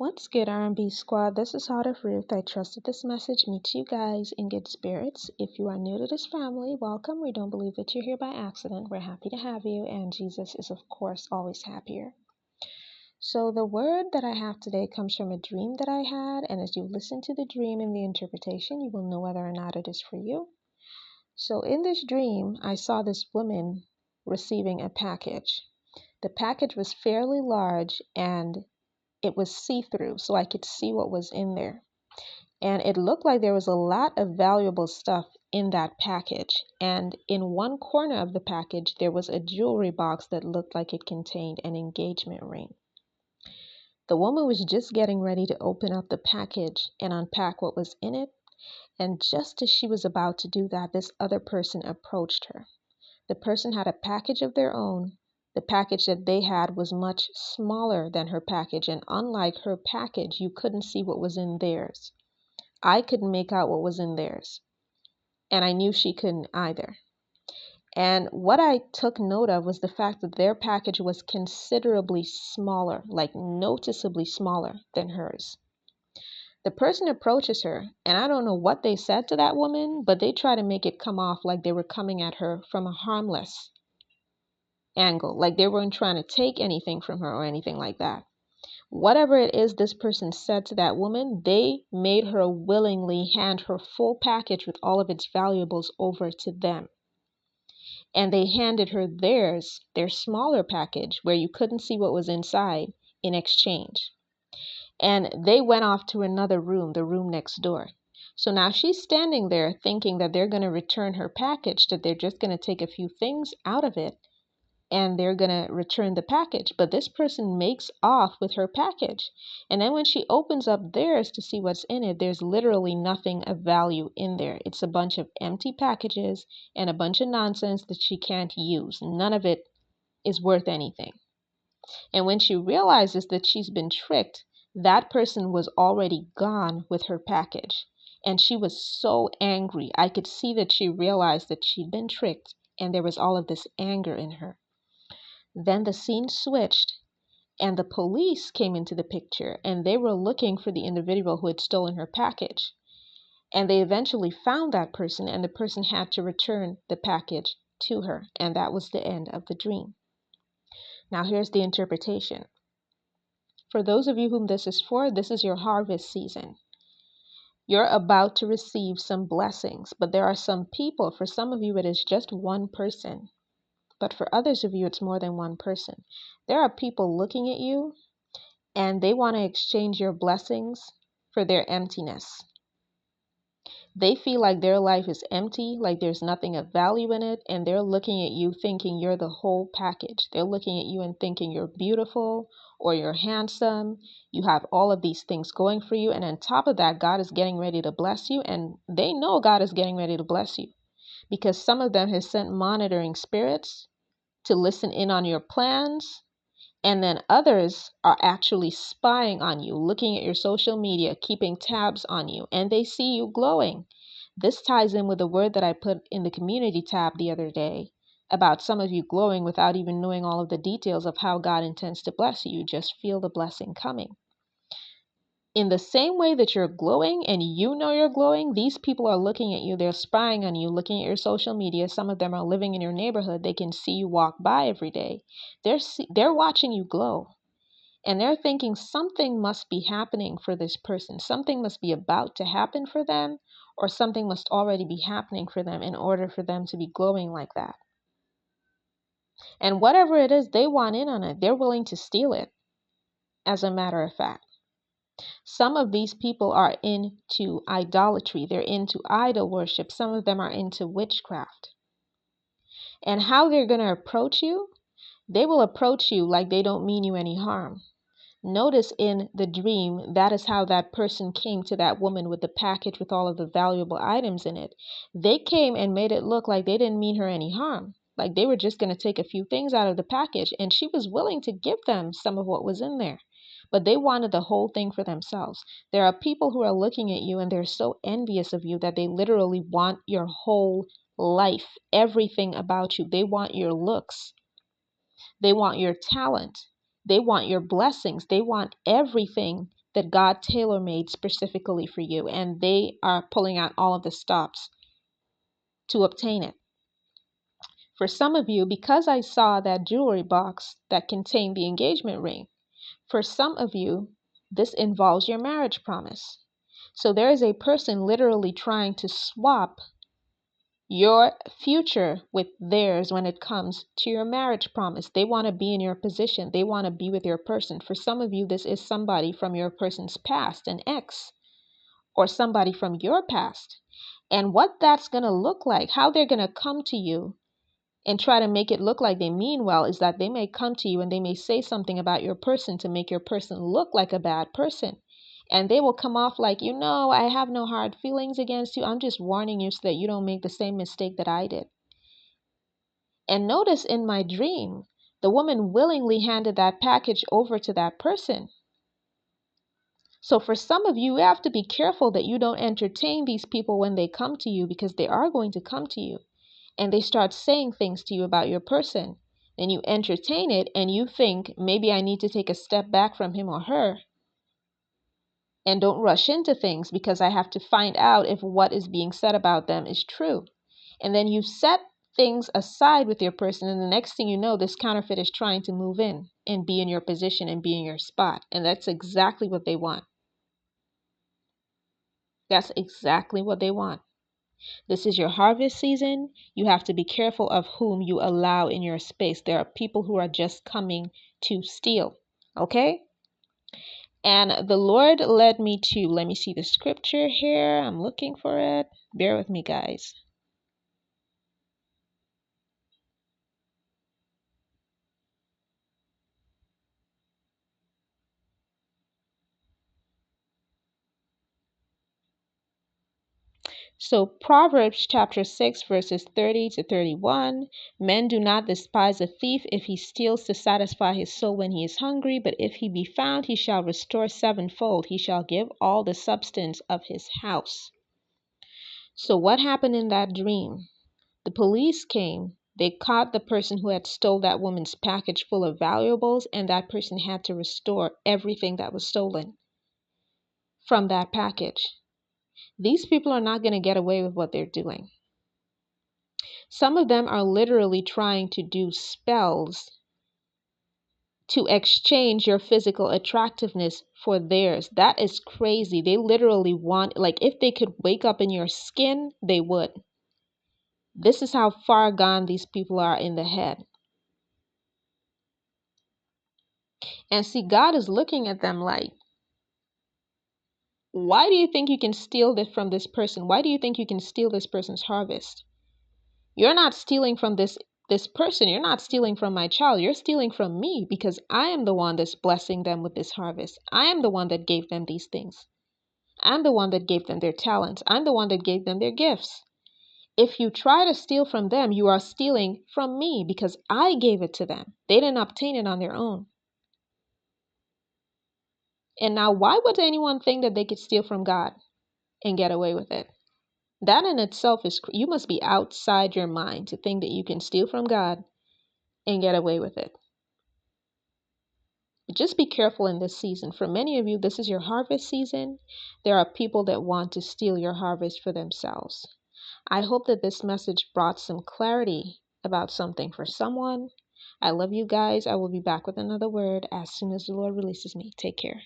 What's good, R&B squad? This is Heart of Ruth. I trust that this message meets you guys in good spirits. If you are new to this family, welcome. We don't believe that you're here by accident. We're happy to have you, and Jesus is, of course, always happier. So the word that I have today comes from a dream that I had, and as you listen to the dream and the interpretation, you will know whether or not it is for you. So in this dream, I saw this woman receiving a package. The package was fairly large, and it was see-through, so I could see what was in there. And it looked like there was a lot of valuable stuff in that package. And in one corner of the package, there was a jewelry box that looked like it contained an engagement ring. The woman was just getting ready to open up the package and unpack what was in it. And just as she was about to do that, this other person approached her. The person had a package of their own. The package that they had was much smaller than her package, and unlike her package, you couldn't see what was in theirs. I couldn't make out what was in theirs, and I knew she couldn't either. And what I took note of was the fact that their package was considerably smaller, like noticeably smaller than hers. The person approaches her, and I don't know what they said to that woman, but they try to make it come off like they were coming at her from a harmless angle, like they weren't trying to take anything from her or anything like that. Whatever it is this person said to that woman, they made her willingly hand her full package with all of its valuables over to them. And they handed her theirs, their smaller package, where you couldn't see what was inside, in exchange. And they went off to another room, the room next door. So now she's standing there thinking that they're going to return her package, that they're just going to take a few things out of it, and they're going to return the package. But this person makes off with her package. And then when she opens up theirs to see what's in it, there's literally nothing of value in there. It's a bunch of empty packages and a bunch of nonsense that she can't use. None of it is worth anything. And when she realizes that she's been tricked, that person was already gone with her package. And she was so angry. I could see that she realized that she'd been tricked, and there was all of this anger in her. Then the scene switched, and the police came into the picture, and they were looking for the individual who had stolen her package. And they eventually found that person, and the person had to return the package to her. And that was the end of the dream. Now here's the interpretation. For those of you whom this is for, this is your harvest season. You're about to receive some blessings, but there are some people, for some of you it is just one person. But for others of you, it's more than one person. There are people looking at you, and they want to exchange your blessings for their emptiness. They feel like their life is empty, like there's nothing of value in it, and they're looking at you thinking you're the whole package. They're looking at you and thinking you're beautiful or you're handsome. You have all of these things going for you, and on top of that, God is getting ready to bless you, and they know God is getting ready to bless you because some of them have sent monitoring spirits to listen in on your plans, and then others are actually spying on you, looking at your social media, keeping tabs on you, and they see you glowing. This ties in with the word that I put in the community tab the other day about some of you glowing without even knowing all of the details of how God intends to bless you. You just feel the blessing coming. In the same way that you're glowing and you know you're glowing, these people are looking at you. They're spying on you, looking at your social media. Some of them are living in your neighborhood. They can see you walk by every day. They're watching you glow. And they're thinking something must be happening for this person. Something must be about to happen for them, or something must already be happening for them in order for them to be glowing like that. And whatever it is, they want in on it. They're willing to steal it, as a matter of fact. Some of these people are into idolatry. They're into idol worship. Some of them are into witchcraft. And how they're going to approach you, they will approach you like they don't mean you any harm. Notice in the dream, that is how that person came to that woman with the package with all of the valuable items in it. They came and made it look like they didn't mean her any harm. Like they were just going to take a few things out of the package, and she was willing to give them some of what was in there. But they wanted the whole thing for themselves. There are people who are looking at you and they're so envious of you that they literally want your whole life, everything about you. They want your looks. They want your talent. They want your blessings. They want everything that God tailor-made specifically for you, and they are pulling out all of the stops to obtain it. For some of you, because I saw that jewelry box that contained the engagement ring, for some of you, this involves your marriage promise. So there is a person literally trying to swap your future with theirs when it comes to your marriage promise. They want to be in your position. They want to be with your person. For some of you, this is somebody from your person's past, an ex, or somebody from your past. And what that's going to look like, how they're going to come to you and try to make it look like they mean well, is that they may come to you and they may say something about your person to make your person look like a bad person. And they will come off like, I have no hard feelings against you. I'm just warning you so that you don't make the same mistake that I did. And notice in my dream, the woman willingly handed that package over to that person. So for some of you, you have to be careful that you don't entertain these people when they come to you, because they are going to come to you and they start saying things to you about your person. Then you entertain it and you think, maybe I need to take a step back from him or her and don't rush into things because I have to find out if what is being said about them is true. And then you set things aside with your person, and the next thing you know, this counterfeit is trying to move in and be in your position and be in your spot. And that's exactly what they want. That's exactly what they want. This is your harvest season. You have to be careful of whom you allow in your space. There are people who are just coming to steal. Okay? And the Lord led me to, let me see the scripture here. I'm looking for it. Bear with me, guys. So Proverbs chapter 6, verses 30 to 31. Men do not despise a thief if he steals to satisfy his soul when he is hungry, but if he be found, he shall restore sevenfold. He shall give all the substance of his house. So what happened in that dream? The police came. They caught the person who had stole that woman's package full of valuables, and that person had to restore everything that was stolen from that package. These people are not going to get away with what they're doing. Some of them are literally trying to do spells to exchange your physical attractiveness for theirs. That is crazy. They literally want, like, if they could wake up in your skin, they would. This is how far gone these people are in the head. And see, God is looking at them like, why do you think you can steal this from this person? Why do you think you can steal this person's harvest? You're not stealing from this person. You're not stealing from my child. You're stealing from me, because I am the one that's blessing them with this harvest. I am the one that gave them these things. I'm the one that gave them their talents. I'm the one that gave them their gifts. If you try to steal from them, you are stealing from me, because I gave it to them. They didn't obtain it on their own. And now, why would anyone think that they could steal from God and get away with it? That in itself is, you must be outside your mind to think that you can steal from God and get away with it. Just be careful in this season. For many of you, this is your harvest season. There are people that want to steal your harvest for themselves. I hope that this message brought some clarity about something for someone. I love you guys. I will be back with another word as soon as the Lord releases me. Take care.